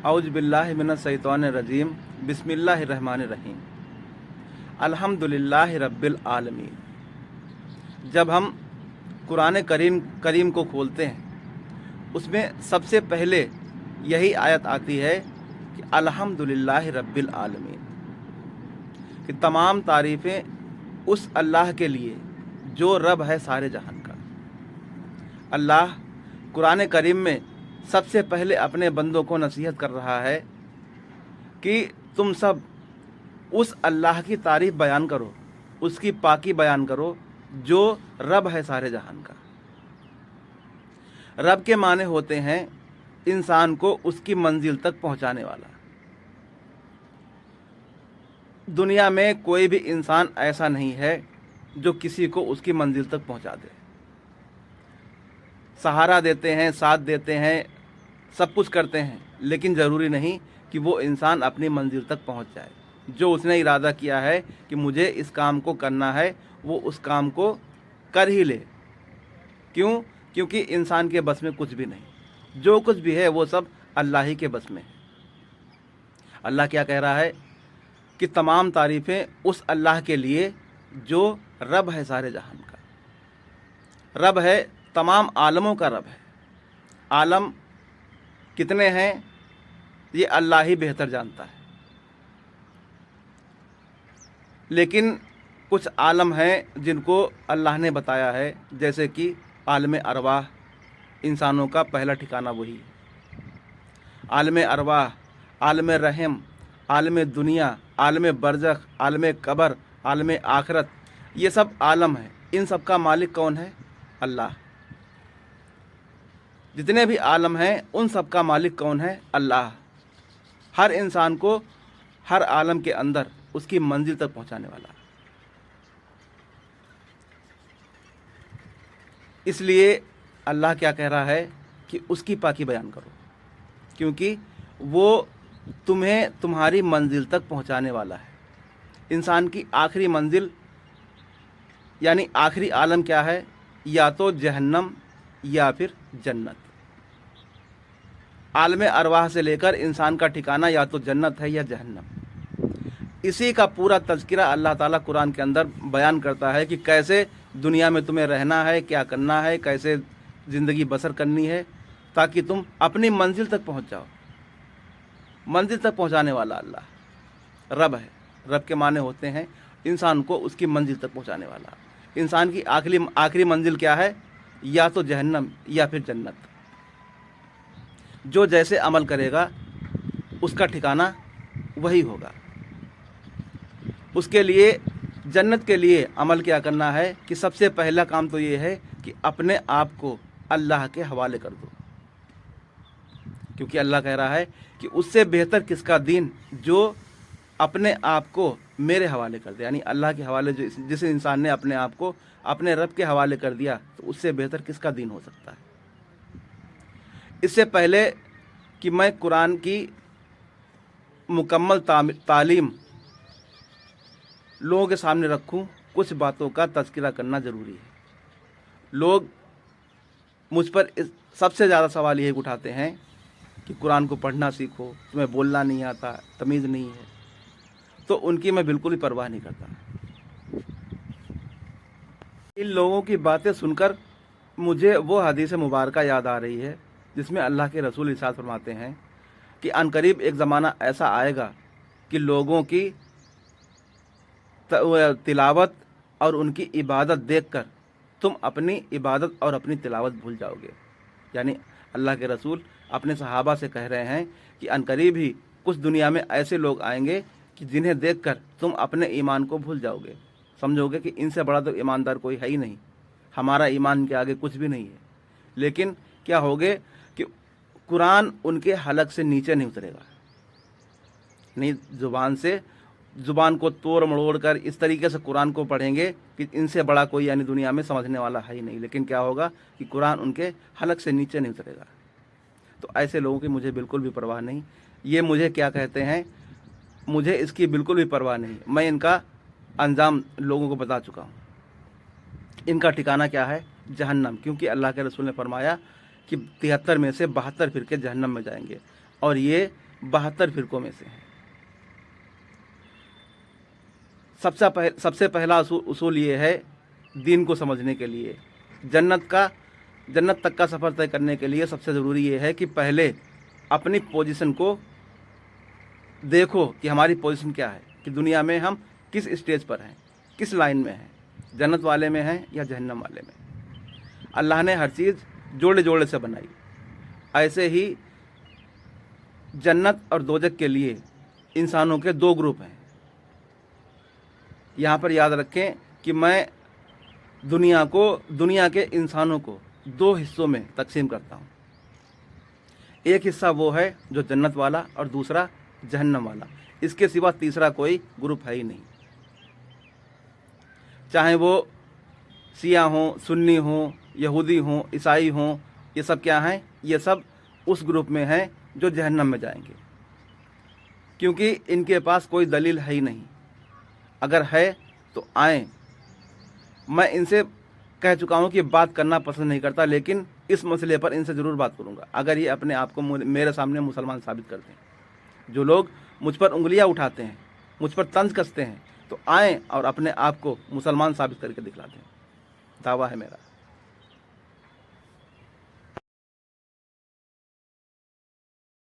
औज़ बिल्लाहि मिनश शैतानिर रजीम बिस्मिल्लाहिर रहमानिर रहीम अल्हम्दुलिल्लाहि रब्बिल आलमीन। जब हम कुरान करीम को खोलते हैं उसमें सबसे पहले यही आयत आती है कि अल्हम्दुलिल्लाहि रब्बिल आलमीन, कि तमाम तारीफ़ें उस अल्लाह के लिए जो रब है सारे जहान का। अल्लाह कुरान करीम में सबसे पहले अपने बंदों को नसीहत कर रहा है कि तुम सब उस अल्लाह की तारीफ़ बयान करो, उसकी पाकी बयान करो जो रब है सारे जहान का। रब के माने होते हैं इंसान को उसकी मंजिल तक पहुंचाने वाला। दुनिया में कोई भी इंसान ऐसा नहीं है जो किसी को उसकी मंजिल तक पहुंचा दे। सहारा देते हैं, साथ देते हैं, सब कुछ करते हैं, लेकिन ज़रूरी नहीं कि वो इंसान अपनी मंजिल तक पहुंच जाए। जो उसने इरादा किया है कि मुझे इस काम को करना है, वो उस काम को कर ही ले। क्यों? क्योंकि इंसान के बस में कुछ भी नहीं। जो कुछ भी है वो सब अल्लाह ही के बस में है। अल्लाह क्या कह रहा है कि तमाम तारीफ़ें उस अल्लाह के लिए जो रब है सारे जहान का। रब है, तमाम आलमों का रब है। आलम कितने हैं ये अल्लाह ही बेहतर जानता है, लेकिन कुछ आलम हैं जिनको अल्लाह ने बताया है, जैसे कि आलम अरवाह, इंसानों का पहला ठिकाना वही है। आलम अरवाह, आलम रहम, आलम दुनिया, आलम बरज़ख, आलम कब्र, आलम आखरत, ये सब आलम हैं। इन सब का मालिक कौन है? अल्लाह। जितने भी आलम हैं उन सब का मालिक कौन है? अल्लाह। हर इंसान को हर आलम के अंदर उसकी मंजिल तक पहुंचाने वाला। इसलिए अल्लाह क्या कह रहा है कि उसकी पाकी बयान करो, क्योंकि वो तुम्हें तुम्हारी मंजिल तक पहुंचाने वाला है। इंसान की आखिरी मंजिल यानी आखिरी आलम क्या है? या तो जहन्नम या फिर जन्नत। आलम अरवाह से लेकर इंसान का ठिकाना या तो जन्नत है या जहन्नम। इसी का पूरा तज़किरा अल्लाह ताला कुरान के अंदर बयान करता है कि कैसे दुनिया में तुम्हें रहना है, क्या करना है, कैसे ज़िंदगी बसर करनी है, ताकि तुम अपनी मंजिल तक पहुंच जाओ। मंजिल तक पहुंचाने वाला अल्लाह रब है। रब के माने होते हैं इंसान को उसकी मंजिल तक पहुंचाने वाला। इंसान की आखिरी मंजिल क्या है? या तो जहन्नम या फिर जन्नत। जो जैसे अमल करेगा उसका ठिकाना वही होगा। उसके लिए, जन्नत के लिए अमल क्या करना है कि सबसे पहला काम तो ये है कि अपने आप को अल्लाह के हवाले कर दो, क्योंकि अल्लाह कह रहा है कि उससे बेहतर किसका दीन जो अपने आप को मेरे हवाले कर दे। यानी अल्लाह के हवाले जिस इंसान ने अपने आप को अपने रब के हवाले कर दिया, तो उससे बेहतर किसका दीन हो सकता है। इससे पहले कि मैं कुरान की मुकम्मल तालीम लोगों के सामने रखूं, कुछ बातों का तज़किरा करना ज़रूरी है। लोग मुझ पर सबसे ज़्यादा सवाल यही उठाते हैं कि कुरान को पढ़ना सीखो, तुम्हें बोलना नहीं आता, तमीज़ नहीं है। तो उनकी मैं बिल्कुल ही परवाह नहीं करता। इन लोगों की बातें सुनकर मुझे वो हदीस मुबारका याद आ रही है जिसमें अल्लाह के रसूल इरशाद फरमाते हैं कि अनकरीब एक ज़माना ऐसा आएगा कि लोगों की तिलावत और उनकी इबादत देखकर तुम अपनी इबादत और अपनी तिलावत भूल जाओगे। यानी अल्लाह के रसूल अपने सहाबा से कह रहे हैं कि अनकरीब ही कुछ दुनिया में ऐसे लोग आएंगे कि जिन्हें देखकर तुम अपने ईमान को भूल जाओगे, समझोगे कि इनसे बड़ा तो ईमानदार कोई है ही नहीं, हमारा ईमान के आगे कुछ भी नहीं है। लेकिन क्या होगे कि कुरान उनके हलक से नीचे नहीं उतरेगा। नहीं, ज़ुबान को तोड़ मड़ोड़ कर इस तरीके से कुरान को पढ़ेंगे कि इनसे बड़ा कोई यानी दुनिया में समझने वाला है ही नहीं। लेकिन क्या होगा कि कुरान उनके हलक से नीचे नहीं उतरेगा। तो ऐसे लोगों की मुझे बिल्कुल भी परवाह नहीं। ये मुझे क्या कहते हैं, मुझे इसकी बिल्कुल भी परवाह नहीं। मैं इनका अंजाम लोगों को बता चुका हूँ। इनका ठिकाना क्या है? जहन्नम। क्योंकि अल्लाह के रसूल ने फरमाया कि 73 में से 72 फिरके जहन्नम में जाएंगे। اور یہ 72 فرقوں میں سے ہیں۔ سب سے پہلا اصول یہ ہے دین کو سمجھنے کے لیے، جنت تک کا سفر طے کرنے کے لیے سب سے ضروری یہ ہے کہ پہلے اپنی پوزیشن کو دیکھو کہ ہماری پوزیشن کیا ہے، کہ دنیا میں ہم کس اسٹیج پر ہیں، کس لائن میں ہیں، جنت والے میں ہیں یا جہنم والے میں۔ اللہ نے ہر چیز جوڑے جوڑے سے بنائی، ایسے ہی جنت اور دوزخ کے لیے انسانوں کے 2 گروپ ہیں۔ یہاں پر یاد رکھیں کہ میں دنیا کے انسانوں کو 2 حصوں میں تقسیم کرتا ہوں۔ ایک حصہ وہ ہے جو جنت والا اور دوسرا جہنم والا، اس کے سوا تیسرا کوئی گروپ ہے ہی نہیں۔ چاہے وہ شیعہ ہوں، سنی ہوں، یہودی ہوں، عیسائی ہوں، یہ سب کیا ہیں؟ یہ سب اس گروپ میں ہیں جو جہنم میں جائیں گے، کیونکہ ان کے پاس کوئی دلیل ہے ہی نہیں۔ اگر ہے تو آئیں۔ میں ان سے کہہ چکا ہوں کہ بات کرنا پسند نہیں کرتا، لیکن اس مسئلے پر ان سے ضرور بات کروں گا اگر یہ اپنے آپ کو میرے سامنے مسلمان ثابت کرتے ہیں۔ جو لوگ مجھ پر انگلیاں اٹھاتے ہیں، مجھ پر طنز کستے ہیں، تو آئیں اور اپنے آپ کو مسلمان ثابت کر کے دکھلاتے ہیں۔ دعویٰ ہے میرا۔